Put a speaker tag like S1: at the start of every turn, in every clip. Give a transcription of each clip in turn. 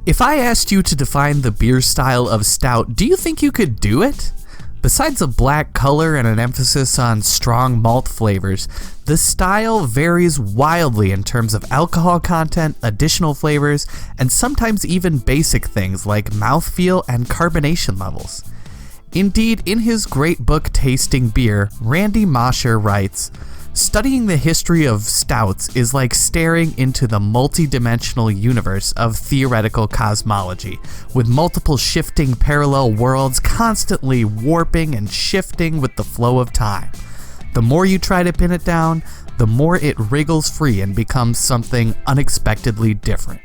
S1: If I asked you to define the beer style of stout, do you think you could do it? Besides a black color and an emphasis on strong malt flavors, the style varies wildly in terms of alcohol content, additional flavors, and sometimes even basic things like mouthfeel and carbonation levels. Indeed, in his great book Tasting Beer, Randy Mosher writes, "Studying the history of stouts is like staring into the multi-dimensional universe of theoretical cosmology, with multiple shifting parallel worlds constantly warping and shifting with the flow of time. The more you try to pin it down, the more it wriggles free and becomes something unexpectedly different."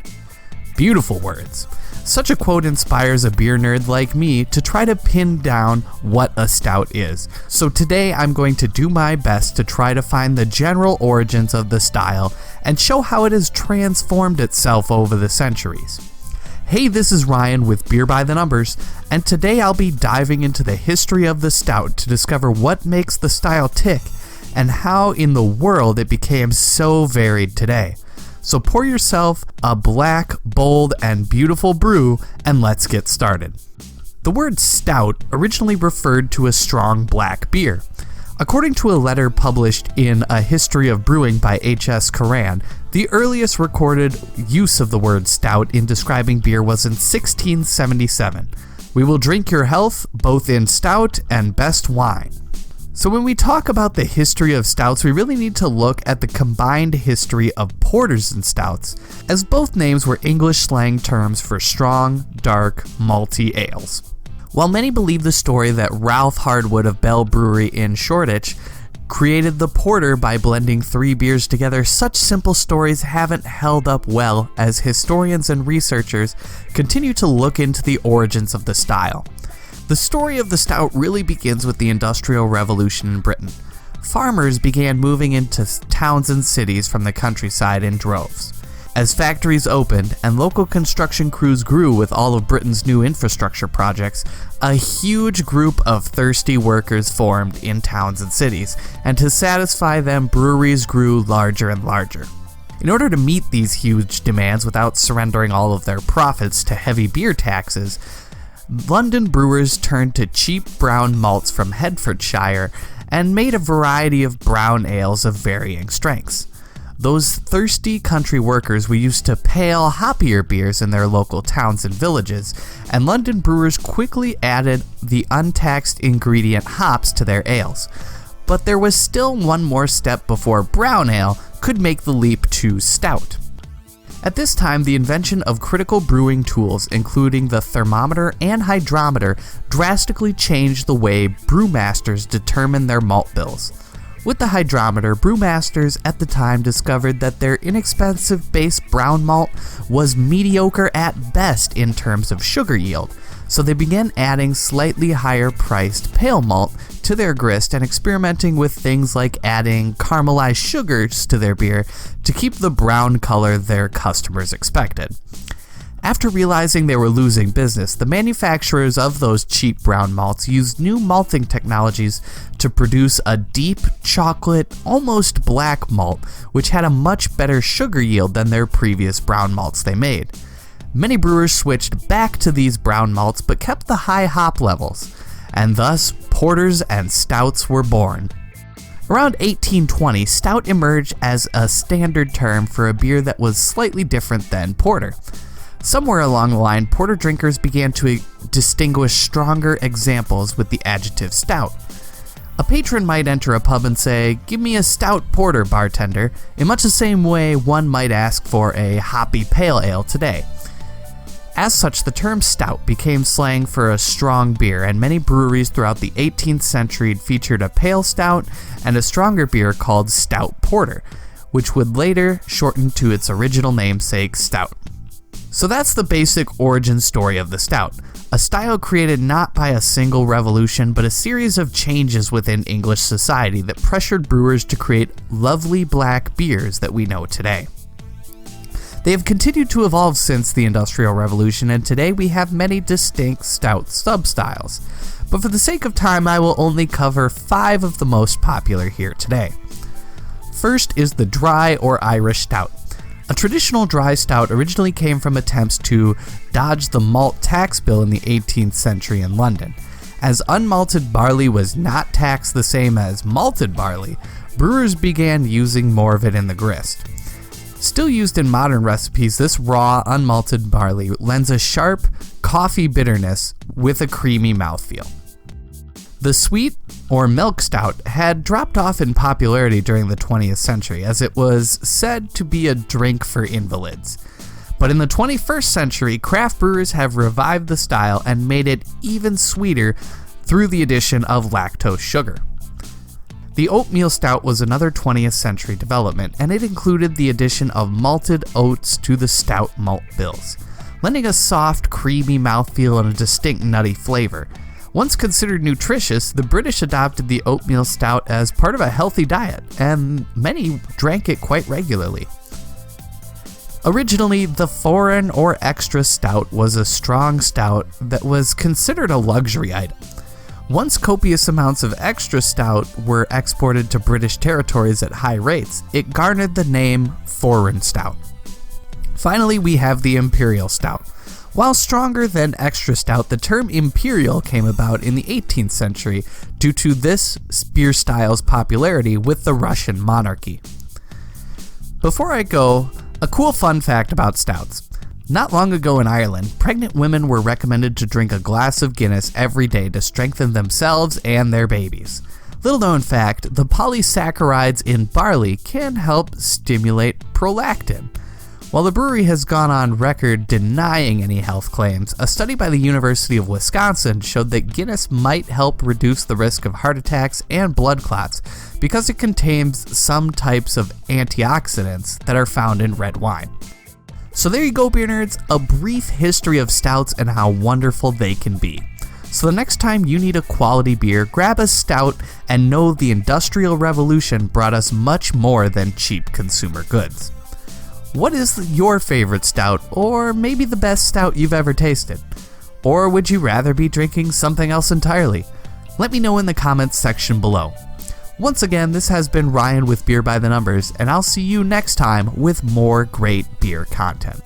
S1: Beautiful words. Such a quote inspires a beer nerd like me to try to pin down what a stout is. So today I'm going to do my best to try to find the general origins of the style and show how it has transformed itself over the centuries. Hey, this is Ryan with Beer by the Numbers, and today I'll be diving into the history of the stout to discover what makes the style tick and how in the world it became so varied today. So pour yourself a black, bold, and beautiful brew, and let's get started. The word stout originally referred to a strong black beer. According to a letter published in A History of Brewing by H.S. Curran, the earliest recorded use of the word stout in describing beer was in 1677. "We will drink your health, both in stout and best wine." So when we talk about the history of stouts, we really need to look at the combined history of porters and stouts, as both names were English slang terms for strong, dark, malty ales. While many believe the story that Ralph Hardwood of Bell Brewery in Shoreditch created the porter by blending 3 beers together, such simple stories haven't held up well as historians and researchers continue to look into the origins of the style. The story of the stout really begins with the Industrial Revolution in Britain. Farmers began moving into towns and cities from the countryside in droves. As factories opened and local construction crews grew with all of Britain's new infrastructure projects, a huge group of thirsty workers formed in towns and cities, and to satisfy them, breweries grew larger and larger. In order to meet these huge demands without surrendering all of their profits to heavy beer taxes, London brewers turned to cheap brown malts from Hertfordshire and made a variety of brown ales of varying strengths. Those thirsty country workers were used to pale, hoppier beers in their local towns and villages, and London brewers quickly added the untaxed ingredient hops to their ales. But there was still one more step before brown ale could make the leap to stout. At this time, the invention of critical brewing tools, including the thermometer and hydrometer, drastically changed the way brewmasters determined their malt bills. With the hydrometer, brewmasters at the time discovered that their inexpensive base brown malt was mediocre at best in terms of sugar yield, so they began adding slightly higher priced pale malt to their grist and experimenting with things like adding caramelized sugars to their beer to keep the brown color their customers expected. After realizing they were losing business, the manufacturers of those cheap brown malts used new malting technologies to produce a deep chocolate, almost black malt, which had a much better sugar yield than their previous brown malts they made. Many brewers switched back to these brown malts but kept the high hop levels, and thus porters and stouts were born. Around 1820, stout emerged as a standard term for a beer that was slightly different than porter. Somewhere along the line, porter drinkers began to distinguish stronger examples with the adjective stout. A patron might enter a pub and say, "Give me a stout porter, bartender," in much the same way one might ask for a hoppy pale ale today. As such, the term stout became slang for a strong beer, and many breweries throughout the 18th century featured a pale stout and a stronger beer called stout porter, which would later shorten to its original namesake, stout. So that's the basic origin story of the stout, a style created not by a single revolution, but a series of changes within English society that pressured brewers to create lovely black beers that we know today. They have continued to evolve since the Industrial Revolution, and today we have many distinct stout sub-styles. But for the sake of time, I will only cover 5 of the most popular here today. First is the dry or Irish stout. A traditional dry stout originally came from attempts to dodge the malt tax bill in the 18th century in London. As unmalted barley was not taxed the same as malted barley, brewers began using more of it in the grist. Still used in modern recipes, this raw, unmalted barley lends a sharp, coffee bitterness with a creamy mouthfeel. The sweet, or milk stout, had dropped off in popularity during the 20th century, as it was said to be a drink for invalids. But in the 21st century, craft brewers have revived the style and made it even sweeter through the addition of lactose sugar. The Oatmeal Stout was another 20th century development, and it included the addition of malted oats to the stout malt bills, lending a soft, creamy mouthfeel and a distinct nutty flavor. Once considered nutritious, the British adopted the Oatmeal Stout as part of a healthy diet, and many drank it quite regularly. Originally, the foreign or extra stout was a strong stout that was considered a luxury item. Once copious amounts of extra stout were exported to British territories at high rates, it garnered the name foreign stout. Finally, we have the Imperial Stout. While stronger than extra stout, the term imperial came about in the 18th century due to this beer style's popularity with the Russian monarchy. Before I go, a cool fun fact about stouts. Not long ago in Ireland, pregnant women were recommended to drink a glass of Guinness every day to strengthen themselves and their babies. Little known fact, the polysaccharides in barley can help stimulate prolactin. While the brewery has gone on record denying any health claims, a study by the University of Wisconsin showed that Guinness might help reduce the risk of heart attacks and blood clots because it contains some types of antioxidants that are found in red wine. So there you go, beer nerds, a brief history of stouts and how wonderful they can be. So the next time you need a quality beer, grab a stout and know the Industrial Revolution brought us much more than cheap consumer goods. What is your favorite stout, or maybe the best stout you've ever tasted? Or would you rather be drinking something else entirely? Let me know in the comments section below. Once again, this has been Ryan with Beer by the Numbers, and I'll see you next time with more great beer content.